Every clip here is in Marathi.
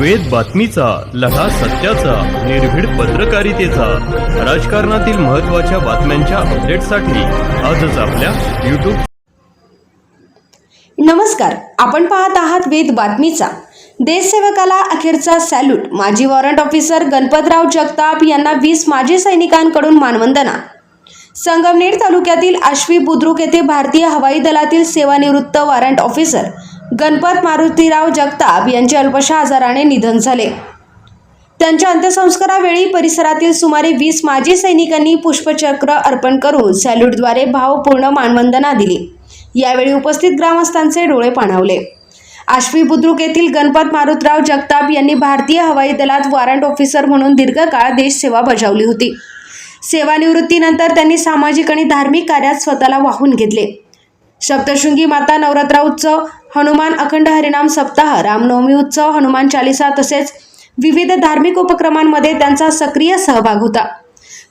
वेद बातमीचा, लढा सत्याचा, निर्भीड पत्रकारितेचा, राजकारणातील महत्त्वाच्या बातम्यांच्या अपडेटसाठी आजच आपल्या YouTube. नमस्कार, आपण पाहत आहात वेद बातमीचा. देशसेवकाला अखेरचा सॅल्यूट. माजी वॉरंट ऑफिसर गणपतराव जगताप यांना 20 माजी सैनिकांकडून मानवंदना. संगमनेर तालुक्यातील आश्वी बुद्रुक येथे भारतीय हवाई दलातील सेवानिवृत्त वॉरंट ऑफिसर गणपत मारुतीराव जगताप यांचे अल्पशा आजाराने निधन झाले. त्यांच्या अंत्यसंस्कारावेळी परिसरातील सुमारे 20 माजी सैनिकांनी पुष्पचक्र अर्पण करून सॅल्यूटद्वारे भावपूर्ण मानवंदना दिली. यावेळी उपस्थित ग्रामस्थांचे डोळे पाणावले. आश्वी बुद्रुक येथील गणपत मारुतीराव जगताप यांनी भारतीय हवाई दलात वॉरंट ऑफिसर म्हणून दीर्घकाळ देशसेवा बजावली होती. सेवानिवृत्तीनंतर त्यांनी सामाजिक आणि धार्मिक कार्यात स्वतःला वाहून घेतले. सप्तशृंगी माता नवरात्र उत्सव, हनुमान अखंड हरिनाम सप्ताह, रामनवमी उत्सव, हनुमान चालीसा तसेच विविध धार्मिक उपक्रमांमध्ये त्यांचा सक्रिय सहभाग होता.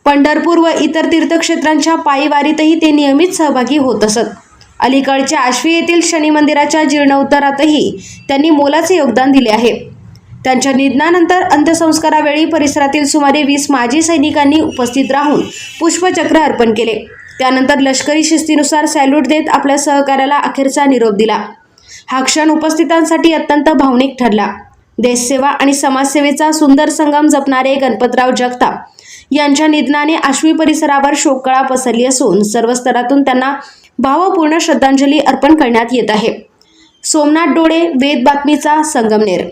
पंढरपूर व इतर तीर्थक्षेत्रांच्या पायीवारीतही ते नियमित सहभागी होत असत. अलीकडच्या आश्वी येथील शनी मंदिराच्या जीर्णोद्धारातही त्यांनी मोलाचे योगदान दिले आहे. त्यांच्या निधनानंतर अंत्यसंस्कारावेळी परिसरातील सुमारे 20 माजी सैनिकांनी उपस्थित राहून पुष्पचक्र अर्पण केले. त्यानंतर लष्करी शिस्तीनुसार सॅल्यूट देत आपल्या सहकार्याला अखेरचा निरोप दिला. हा क्षण उपस्थितांसाठी अत्यंत भावनिक ठरला. देशसेवा आणि समाजसेवेचा सुंदर संगम जपणारे गणपतराव जगताप यांच्या निधनाने आश्वी परिसरावर शोककळा पसरली असून सर्व स्तरातून त्यांना भावपूर्ण श्रद्धांजली अर्पण करण्यात येत आहे. सोमनाथ डोळे, वेद बातमीचा, संगमनेर.